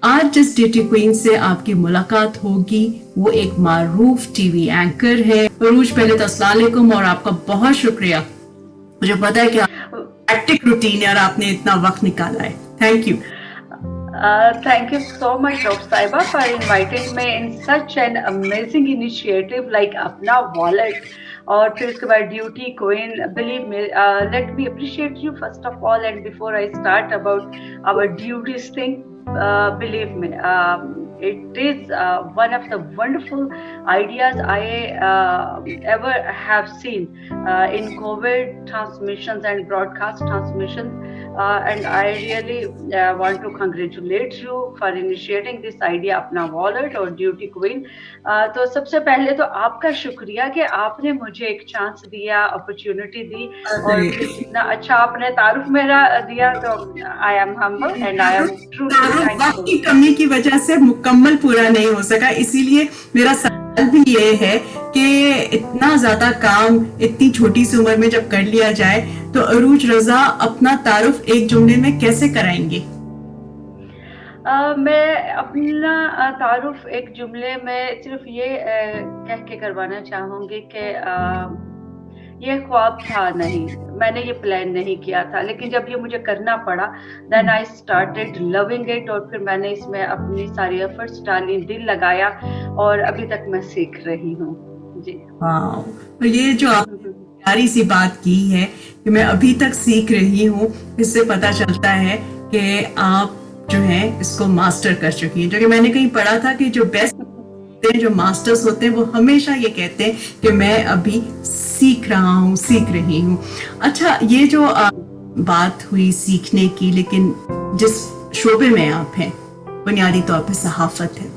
आज जिस duty queen से आपकी मुलाकात होगी वो एक मारूफ टीवी एंकर है। अरूज, पहले तो अस्सलाम वालेकुम और आपका बहुत शुक्रिया। मुझे पता है कि एक्टिव रूटीन है और आपने इतना वक्त निकाला है। Thank you. Thank you so much, Dr. Saiba, for inviting me in such an amazing initiative like Apna Wallet. और फिर उसके बाद duty queen, believe me, let me appreciate you first of all and before I start about our duties thing, believe me, it is one of the wonderful ideas I ever have seen in COVID transmissions and broadcast transmissions. And I really want to congratulate you for initiating this idea, अपना wallet और duty queen. तो सबसे पहले तो आपका शुक्रिया कि आपने मुझे एक चांस दिया, अपॉर्चुनिटी दी, और इतना अच्छा आपने तारुफ मेरा दिया. तो I am humble and I am truly वक्त की कमी की वजह से मुकम्मल पूरा नहीं हो सका, इसीलिए मेरा सवाल भी ये है कि इतना ज्यादा काम इतनी छोटी सी उम्र में जब कर लिया जाए तो अरूज रजा अपना तारुफ एक जुमले में कैसे कराएंगे? मैं अपना तारुफ एक जुमले में सिर्फ ये कह के करवाना चाहूंगी कि ये ख्वाब था नहीं, मैंने ये प्लान नहीं किया था, लेकिन जब ये मुझे करना पड़ा then I started loving it, और फिर मैंने इसमें अपनी सारी एफर्ट्स डाली, दिल लगाया, और अभी तक मैं सीख रही हूँ जी. तो ये जो आप प्यारी सी बात की है कि मैं अभी तक सीख रही हूँ, इससे पता चलता है कि आप जो है इसको मास्टर कर चुकी हैं. जो कि मैंने कहीं पढ़ा था कि जो बेस्ट जो मास्टर्स होते हैं वो हमेशा ये कहते हैं कि मैं अभी सीख रहा हूँ, सीख रही हूँ. अच्छा, ये जो बात हुई सीखने की, लेकिन जिस शोबे में आप हैं बुनियादी तौर पे सहाफत है,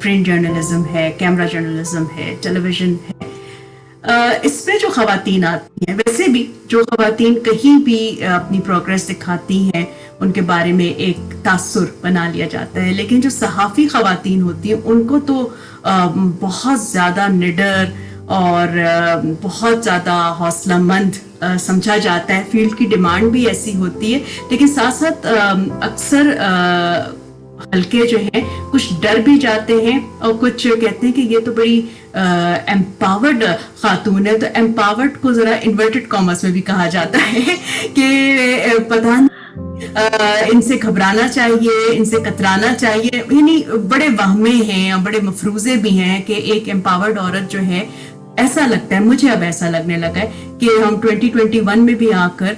प्रिंट जर्नलिज्म है, कैमरा जर्नलिज्म है, टेलीविजन है, इसमें जो खवातीन आती हैं, वैसे भी जो खवातीन कहीं भी अपनी प्रोग्रेस दिखाती हैं उनके बारे में एक तासुर बना लिया जाता है, लेकिन जो सहाफ़ी खवातीन होती हैं उनको तो बहुत ज़्यादा निडर और बहुत ज़्यादा हौसलामंद समझा जाता है. फील्ड की डिमांड भी ऐसी होती है, लेकिन साथ साथ अक्सर हल्के जो हैं कुछ डर भी जाते हैं और कुछ कहते हैं कि ये तो बड़ी एम्पावर्ड खातून है. तो एम्पावर्ड को ज़रा इन्वर्टेड कॉमर्स में भी कहा जाता है कि पता इनसे घबराना चाहिए, इनसे कतराना चाहिए. यानी बड़े वहमे हैं, बड़े मफरूजे भी हैं कि एक एम्पावर्ड औरत जो है, ऐसा लगता है, मुझे अब ऐसा लगने लगा है कि हम 2021 में भी आकर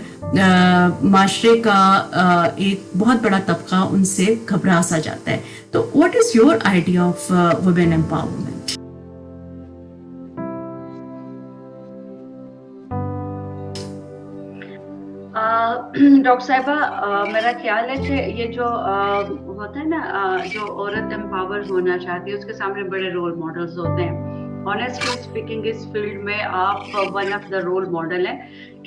माशरे का एक बहुत बड़ा तबका उनसे घबरा सा जाता है. तो what is your idea of women empowerment? Doctor साहिबा, मेरा ख्याल है कि ये जो होता है ना, जो औरत एम्पावर होना चाहती है उसके सामने बड़े रोल मॉडल्स होते हैं. ऑनेस्टली स्पीकिंग, इस फील्ड में आप one of the role model हैं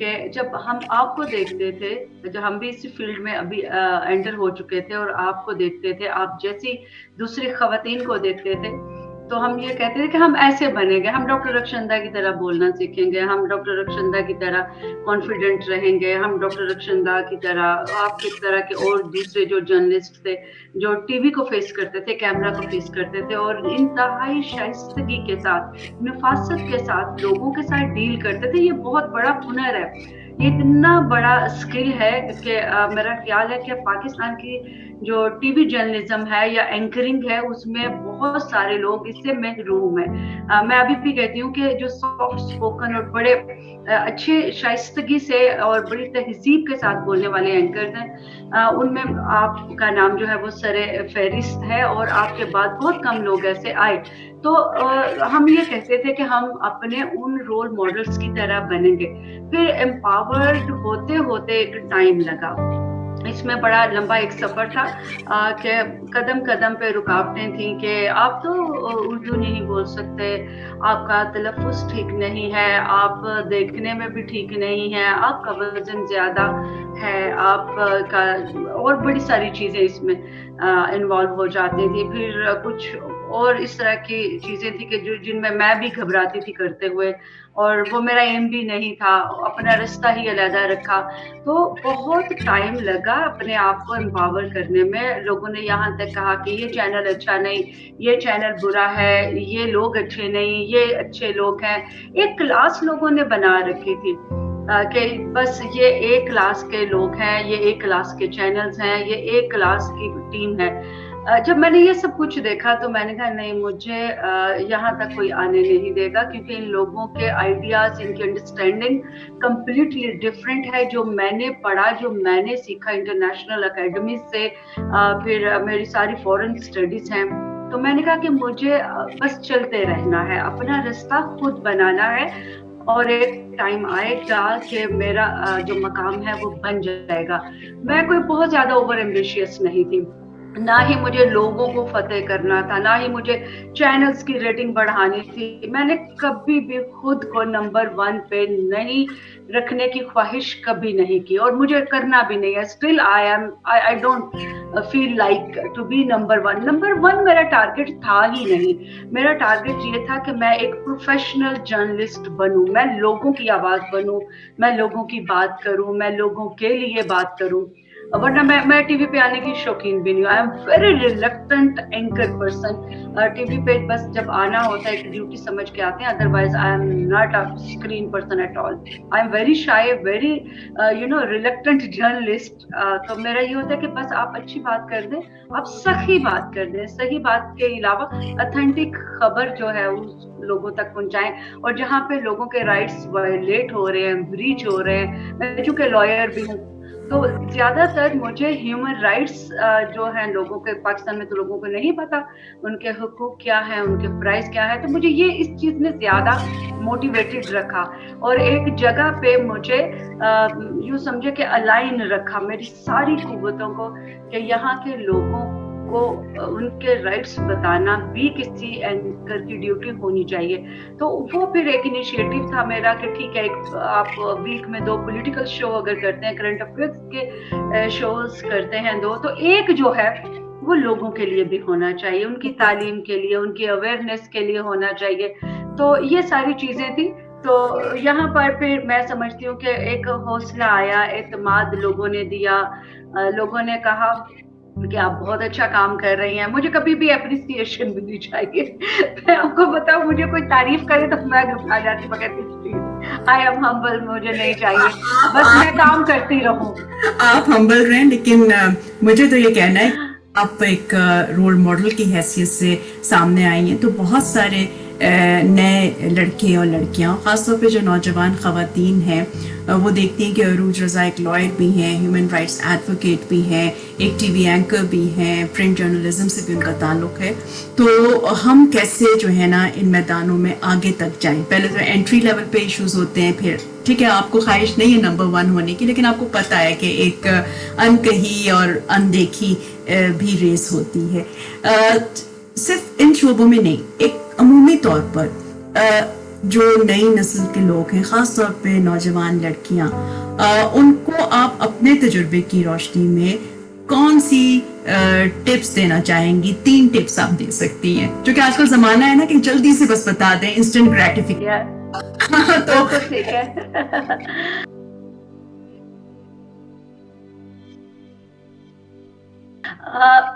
कि जब हम आपको देखते थे, जब हम भी इस फील्ड में अभी एंटर हो चुके थे और आपको देखते थे, आप जैसी दूसरी खवातीन को देखते थे, तो हम ये कहते थे कि हम ऐसे बनेंगे, हम डॉक्टर रक्षंदा की तरह बोलना सीखेंगे, हम डॉक्टर रक्षंदा की तरह कॉन्फिडेंट रहेंगे, हम डॉक्टर रक्षंदा की तरह, आपकी तरह के और दूसरे जो जर्नलिस्ट थे जो टीवी को फेस करते थे, कैमरा को फेस करते थे, और इंतहाई शाइस्तगी के साथ, नफासत के साथ लोगों के साथ डील करते थे. ये बहुत बड़ा हुनर है, ये इतना बड़ा स्किल है कि मेरा ख्याल है कि पाकिस्तान की जो टीवी जर्नलिज्म है या एंकरिंग है उसमें बहुत सारे लोग इससे महरूम हैं. मैं अभी भी कहती हूँ कि जो सॉफ्ट स्पोकन और बड़े अच्छे शाइस्तगी से और बड़ी तहजीब के साथ बोलने वाले एंकर्स हैं, उनमें आपका नाम जो है वो सरे फहरिस्त है, और आपके बाद बहुत कम लोग ऐसे आए. तो हम ये कहते थे कि हम अपने उन रोल मॉडल्स की तरह बनेंगे. फिर एम्पावर्ड होते होते एक टाइम लगा, इसमें बड़ा लंबा एक सफर था कि कदम कदम पे रुकावटें थी कि आप तो उर्दू नहीं बोल सकते, आपका तलफ़ुज़ ठीक नहीं है, आप देखने में भी ठीक नहीं है, आपका वज़न ज़्यादा है, आपका और बड़ी सारी चीज़ें इसमें इन्वॉल्व हो जाती थी. फिर कुछ और इस तरह की चीजें थी कि जो जिनमें मैं भी घबराती थी करते हुए, और वो मेरा एम भी नहीं था, अपना रास्ता ही अलग रखा। तो बहुत टाइम लगा अपने आप को एम्पावर करने में। लोगों ने यहाँ तक कहा कि ये चैनल अच्छा नहीं, ये चैनल बुरा है, ये लोग अच्छे नहीं, ये अच्छे लोग हैं। एक क्लास लोगों ने बना रखी थी कि बस ये एक क्लास के लोग हैं, ये एक क्लास के चैनल्स हैं, ये एक क्लास की टीम है। जब मैंने ये सब कुछ देखा तो मैंने कहा नहीं, मुझे यहाँ तक कोई आने नहीं देगा, क्योंकि इन लोगों के आइडियाज, इनकी अंडरस्टैंडिंग कंप्लीटली डिफरेंट है। जो मैंने पढ़ा, जो मैंने सीखा इंटरनेशनल अकेडमी से, फिर मेरी सारी फॉरेन स्टडीज हैं। तो मैंने कहा कि मुझे बस चलते रहना है, अपना रास्ता खुद बनाना है, और एक टाइम आएगा कि मेरा जो मकाम है वो बन जाएगा। मैं कोई बहुत ज्यादा ओवर एम्बिशियस नहीं थी, ना ही मुझे लोगों को फतेह करना था, ना ही मुझे चैनल्स की रेटिंग बढ़ानी थी। मैंने कभी भी खुद को नंबर 1 पे नहीं रखने की ख्वाहिश कभी नहीं की, और मुझे करना भी नहीं है। Still I don't feel like to be number 1। Number 1 मेरा टारगेट था ही नहीं। मेरा टारगेट ये था कि मैं एक प्रोफेशनल जर्नलिस्ट बनूं, मैं लोगों की आवाज बनूं, मैं लोगों की बात करूं, मैं लोगों के लिए बात करूं। वरना मैं टीवी पे आने की शौकीन भी नहीं हूँ। I am very reluctant anchor person. TV पे बस जब आना होता है एक ड्यूटी समझ के आते हैं, otherwise I am not a screen person at all. I am very shy, very reluctant journalist. तो मेरा ये होता है कि बस आप अच्छी बात कर दें, आप सही बात कर दें, सही बात के अलावा ऑथेंटिक खबर जो है उस लोगों तक पहुंचाएं। और जहाँ पे लोगों के राइट्स वायलेट हो रहे हैं, ब्रीच हो रहे हैं, मैं चूंकि लॉयर भी हूँ, तो ज्यादातर मुझे ह्यूमन राइट्स जो हैं लोगों के, पाकिस्तान में तो लोगों को नहीं पता उनके हुकूक क्या है, उनके प्राइस क्या है। तो मुझे ये इस चीज ने ज्यादा मोटिवेटेड रखा, और एक जगह पे मुझे यूं समझे कि अलाइन रखा मेरी सारी कुव्वतों को, कि यहाँ के लोगों को उनके राइट्स बताना भी किसी एंकर की ड्यूटी होनी चाहिए। तो वो फिर एक इनिशिएटिव था मेरा कि ठीक है, आप वीक में 2 पॉलिटिकल शो अगर करते हैं, करंट अफेयर्स के शोज करते हैं 2, तो एक जो है वो लोगों के लिए भी होना चाहिए, उनकी तालीम के लिए, उनकी अवेयरनेस के लिए होना चाहिए। तो ये सारी चीजें थी। तो यहाँ पर फिर मैं समझती हूँ कि एक हौसला आया, एतमाद लोगों ने दिया, लोगों ने कहा कि आप बहुत अच्छा काम कर रही हैं। मुझे कभी भी एप्रिसिएशन भी नहीं चाहिए। मैं आपको बताऊं, मुझे कोई तारीफ करे तो मैं घबरा जाती बगैर प्लीज। आई एम हम्बल, मुझे नहीं चाहिए, बस मैं काम करती रहूं। आप हम्बल रहें, लेकिन मुझे तो ये कहना है कि आप एक रोल मॉडल की हैसियत से सामने आई हैं। तो बहुत सारे नए लड़के और लड़कियां, खासतौर पे जो नौजवान ख़वातीन हैं, वो देखती हैं कि अरूज रज़ा एक लॉयर भी हैं, ह्यूमन राइट्स एडवोकेट भी हैं, एक टीवी एंकर भी हैं, प्रिंट जर्नलिज्म से भी उनका ताल्लुक़ है। तो हम कैसे जो है ना इन मैदानों में आगे तक जाएं? पहले तो एंट्री लेवल पे इश्यूज होते हैं, फिर ठीक है आपको ख्वाहिश नहीं है नंबर 1 होने की, लेकिन आपको पता है कि एक अनकही और अनदेखी भी रेस होती है। सिर्फ इन शोबों में नहीं, एक अमूमी तौर पर जो नई नस्ल के लोग हैं, खास तौर पे नौजवान लड़कियां, उनको आप अपने तजुर्बे की रोशनी में कौन सी टिप्स देना चाहेंगी? 3 टिप्स आप दे सकती हैं, जो कि आजकल जमाना है ना कि जल्दी से बस बता दें, इंस्टेंट ग्रेटिफिकेशन। तो ठीक है।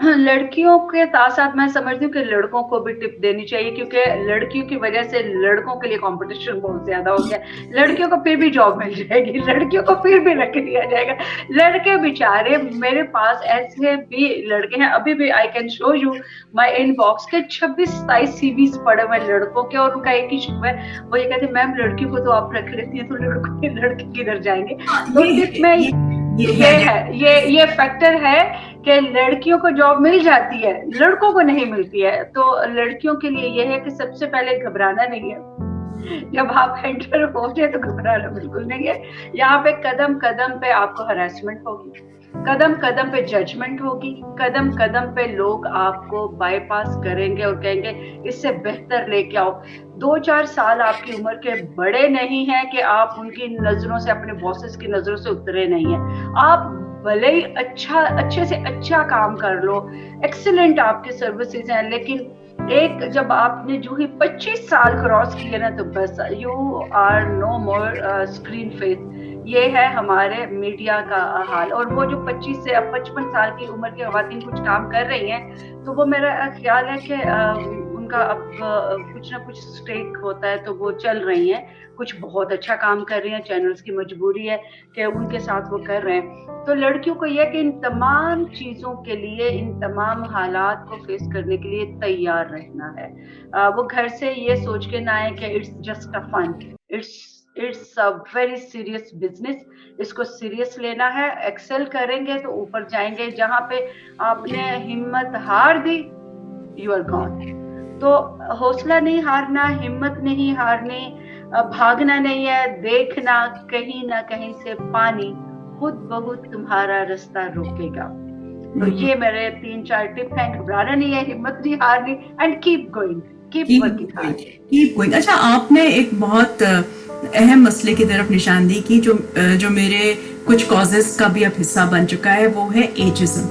लड़कियों के साथ साथ मैं समझती हूँ कि लड़कों को भी टिप देनी चाहिए, क्योंकि लड़कियों की वजह से लड़कों के लिए कंपटीशन बहुत ज्यादा हो गया। लड़कियों को फिर भी जॉब मिल जाएगी, लड़कियों को फिर भी रख लिया जाएगा। लड़के बेचारे, मेरे पास ऐसे भी लड़के हैं, अभी भी I can show you my inbox के 26-27 सीवीज पड़े हुए लड़कों के, और उनका एक ही शिकवा है, वो ये कहते हैं मैम लड़कियों को तो आप रख लेती है, तो लड़के किधर जाएंगे? तो टिप में ये फैक्टर है कि लड़कियों को जॉब मिल जाती है, लड़कों को नहीं मिलती है। तो लड़कियों के लिए यह है कि सबसे पहले घबराना नहीं है। जब आप एंटर हो जाए तो घबराना बिल्कुल नहीं है। यहाँ पे कदम कदम पे आपको हरासमेंट होगी, कदम कदम पे जजमेंट होगी, कदम कदम पे लोग आपको बाईपास करेंगे और कहेंगे इससे बेहतर लेके आओ। 2-4 साल आपकी उम्र के बड़े नहीं हैं कि आप उनकी नजरों से, अपने बॉसेस की नजरों से उतरे नहीं है। आप भले ही अच्छे से अच्छा काम कर लो, एक्सीलेंट आपकी सर्विसेज हैं, लेकिन एक जब आपने जो ही 25 साल क्रॉस किए ना तो बस you are no more screen face. ये है हमारे मीडिया का हाल। और वो जो 25 से अब 55 साल की उम्र की खवातीन कुछ काम कर रही हैं तो वो मेरा ख्याल है कि उनका अब कुछ ना कुछ स्टेक होता है तो वो चल रही हैं, कुछ बहुत अच्छा काम कर रही हैं, चैनल्स की मजबूरी है कि उनके साथ वो कर रहे हैं। तो लड़कियों को यह कि इन तमाम चीज़ों के लिए, इन तमाम हालात को फेस करने के लिए तैयार रहना है। वो घर से ये सोच के ना आए कि it's just a fun, it's a very serious business. इसको सीरियस लेना है, एक्सेल करेंगे तो ऊपर जाएंगे। जहाँ पे आपने हिम्मत हार दी, यू आर गॉन। तो हौसला नहीं हारना, हिम्मत नहीं हारनी, भागना नहीं है, देखना कहीं ना कहीं से पानी खुद बहुत तुम्हारा रास्ता रोकेगा। तो ये मेरे 3-4 टिप हैं। घबराना नहीं है, हिम्मत नहीं हारनी, and keep going, keep working hard. Keep going. अच्छा, आपने एक बहुत अहम मसले की तरफ निशानदेही की जो मेरे कुछ कॉजेस का भी अब हिस्सा बन चुका है, वो है एजिज्म।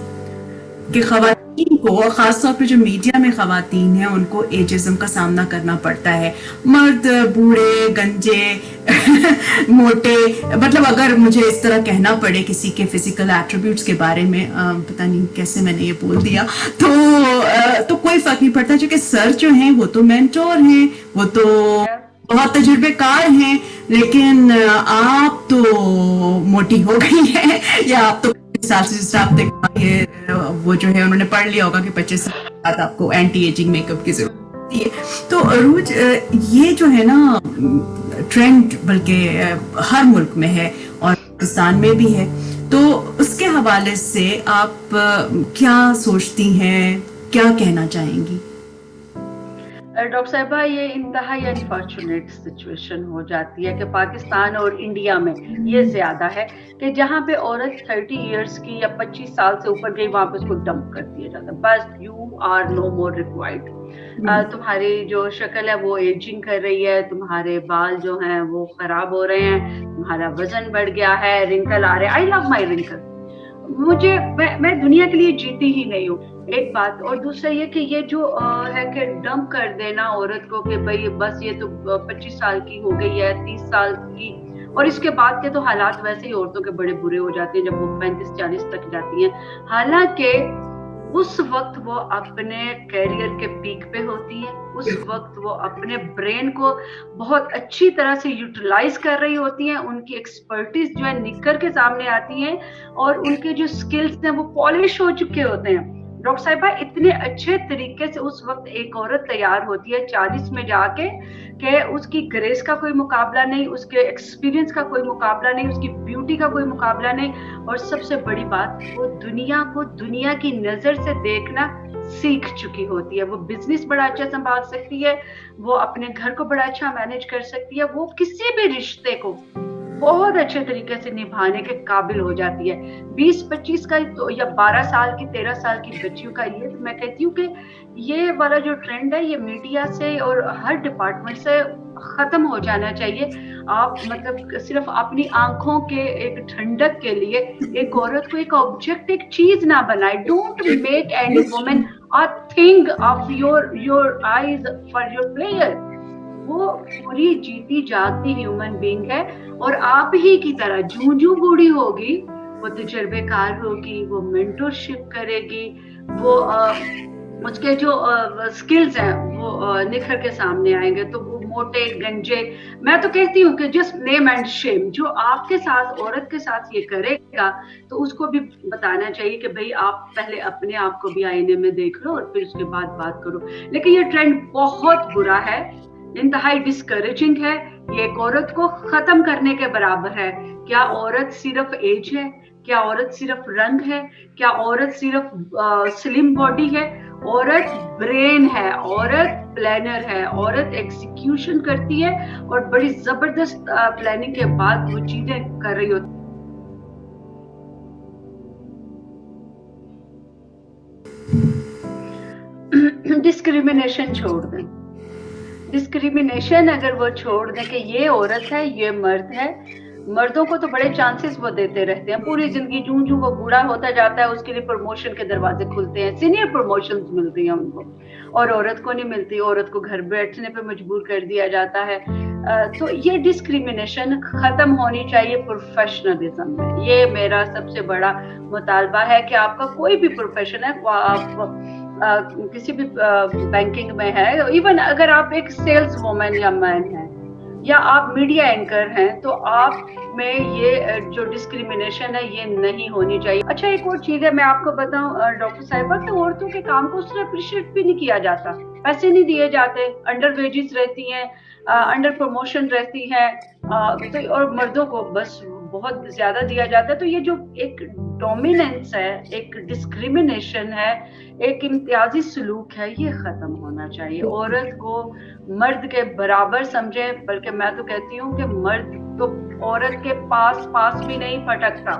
कि खवातीन को, और खासतौर पे जो मीडिया में खवातीन हैं, उनको एजिज्म का सामना करना पड़ता है। मर्द बूढ़े गंजे मोटे, मतलब अगर मुझे इस तरह कहना पड़े किसी के फिजिकल एट्रीब्यूट्स के बारे में, पता नहीं कैसे मैंने ये बोल दिया, तो कोई फर्क नहीं पड़ता, क्योंकि सर जो हैं वो तो मेंटोर हैं, वो तो बहुत तजुर्बेकार हैं, लेकिन आप तो मोटी हो गई हैं, या आप तो साल से जिस आप ये वो जो है उन्होंने पढ़ लिया होगा कि 25 साल बाद आपको एंटी एजिंग मेकअप की जरूरत होती है। तो अरूज, ये जो है ना ट्रेंड, बल्कि हर मुल्क में है और पाकिस्तान में भी है, तो उसके हवाले से आप क्या सोचती हैं, क्या कहना चाहेंगी? डॉक्टर साहिबा, ये इंतहाई अनफॉर्चुनेट सिचुएशन हो जाती है कि पाकिस्तान और इंडिया में ये ज्यादा है कि जहाँ पे औरत 30 इयर्स की या 25 साल से ऊपर गई, वहां पे उसको डंप कर दिया जाता है। बस you are no more required. तुम्हारी जो शक्ल है वो एजिंग कर रही है, तुम्हारे बाल जो हैं वो खराब हो रहे हैं, तुम्हारा वजन बढ़ गया है, रिंकल आ रहे हैं। I love my wrinkle. मैं दुनिया के लिए जीती ही नहीं हूँ, एक बात। और दूसरा ये कि ये जो है कि डंप कर देना औरत को कि भाई बस ये तो 25 साल की हो गई है, 30 साल की, और इसके बाद के तो हालात वैसे ही औरतों के बड़े बुरे हो जाते हैं जब वो 35-40 तक जाती हैं। हालांकि उस वक्त वो अपने कैरियर के पीक पे होती है, उस वक्त वो अपने ब्रेन को बहुत अच्छी तरह से यूटिलाइज कर रही होती हैं, उनकी एक्सपर्टीज जो है निखर के सामने आती हैं, और उनके जो स्किल्स हैं वो पॉलिश हो चुके होते हैं। डॉक्टर साहिबा, इतने अच्छे तरीके से उस वक्त एक औरत तैयार होती है 40 में जाके कि उसकी ग्रेस का कोई मुकाबला नहीं, उसके एक्सपीरियंस का कोई मुकाबला नहीं, उसकी ब्यूटी का कोई मुकाबला नहीं, और सबसे बड़ी बात, वो दुनिया को दुनिया की नजर से देखना सीख चुकी होती है। वो बिजनेस बड़ा अच्छा संभाल सकती है, वो अपने घर को बड़ा अच्छा मैनेज कर सकती है, वो किसी भी रिश्ते को बहुत अच्छे तरीके से निभाने के काबिल हो जाती है। 20-25 का तो या 12 साल की 13 साल की बच्चियों का ये, तो मैं कहती हूँ कि ये वाला जो ट्रेंड है ये मीडिया से और हर डिपार्टमेंट से खत्म हो जाना चाहिए। आप मतलब सिर्फ अपनी आंखों के एक ठंडक के लिए एक औरत को एक ऑब्जेक्ट, एक चीज ना बनाए। Don't make any woman a thing of your eyes for your player. वो पूरी जीती जागती ह्यूमन बीइंग है, और आप ही की तरह जूं बूढ़ी होगी, वो तजुर्बेकार होगी, वो मेंटरशिप करेगी, वो उसके जो स्किल्स हैं वो निखर के सामने आएंगे। तो वो मोटे गंजे, मैं तो कहती हूँ कि जस्ट नेम एंड शेम। जो आपके साथ, औरत के साथ ये करेगा तो उसको भी बताना चाहिए कि भाई आप पहले अपने आप को भी आईने में देख लो और फिर उसके बाद बात करो। लेकिन ये ट्रेंड बहुत बुरा है, इंतहाई डिस्करेजिंग है, ये एक औरत को खत्म करने के बराबर है। क्या औरत सिर्फ एज है? क्या औरत सिर्फ रंग है? क्या औरत सिर्फ स्लिम बॉडी है? औरत ब्रेन है, औरत प्लानर है, औरत एग्जीक्यूशन करती है, और बड़ी जबरदस्त प्लानिंग के बाद वो चीजें कर रही होती। डिस्क्रिमिनेशन छोड़ दें, डिस्क्रिमिनेशन अगर वो छोड़ दें कि ये औरत है, ये मर्द है, मर्दों को तो बड़े चांसेस वो देते रहते हैं पूरी जिंदगी, जूं जूं वो बूढ़ा होता जाता है उसके लिए प्रमोशन के दरवाजे खुलते हैं, सीनियर प्रमोशंस मिलती हैं उनको, और औरत को नहीं मिलती, औरत को घर बैठने पे मजबूर कर दिया जाता है। तो ये डिस्क्रिमिनेशन खत्म होनी चाहिए प्रोफेशनलिज्म में। ये मेरा सबसे बड़ा मुतालबा है कि आपका कोई भी प्रोफेशन है, आप किसी भी बैंकिंग में है, इवन अगर आप एक सेल्स वुमन या मैन है, या आप मीडिया एंकर हैं, तो आप में ये जो डिस्क्रिमिनेशन है ये नहीं होनी चाहिए। अच्छा, एक और चीज है मैं आपको बताऊं डॉक्टर साहिबा, कि औरतों के काम को उसने अप्रिशिएट भी नहीं किया जाता, पैसे नहीं दिए जाते, अंडर वेजेस रहती हैं, अंडर प्रमोशन रहती है, तो और मर्दों को बस बहुत ज्यादा दिया जाता है। तो ये जो एक डोमिनेंस है, एक डिस्क्रिमिनेशन है, एक इम्तियाजी सलूक है, ये खत्म होना चाहिए। औरत को मर्द के बराबर समझे, बल्कि मैं तो कहती हूँ कि मर्द तो औरत के पास भी नहीं फटकता।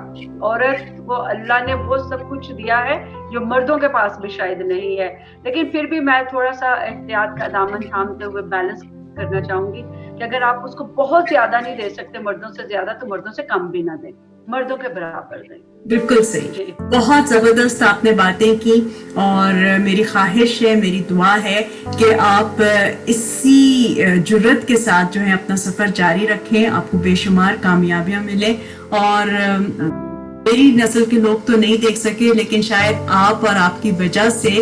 औरत को अल्लाह ने वो सब कुछ दिया है जो मर्दों के पास भी शायद नहीं है, लेकिन फिर भी मैं थोड़ा सा एहतियात का दामन थामते हुए बैलेंस करना चाहूंगी कि अगर आप उसको बहुत ज्यादा नहीं दे सकते, मर्दों से ज्यादा, तो मर्दों से कम भी ना दें, मर्दों के बराबर दें। बिल्कुल सही, बहुत जबरदस्त आपने बातें की, और मेरी ख्वाहिश है, मेरी दुआ है कि आप इसी जुर्रत के साथ जो है अपना सफर जारी रखें, आपको बेशुमार कामयाबियां मिले। और मेरी नस्ल के लोग तो नहीं देख सके, लेकिन शायद आप और आपकी वजह से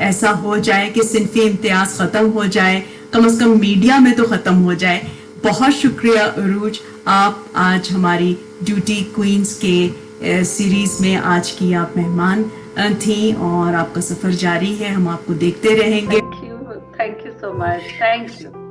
ऐसा हो जाए कि सिंफी इम्तियाज खत्म हो जाए, कम से कम मीडिया में तो खत्म हो जाए। बहुत शुक्रिया अरूज, आप आज हमारी ड्यूटी क्वींस के सीरीज में आज की आप मेहमान थी, और आपका सफर जारी है, हम आपको देखते रहेंगे। Thank you so much, thank you.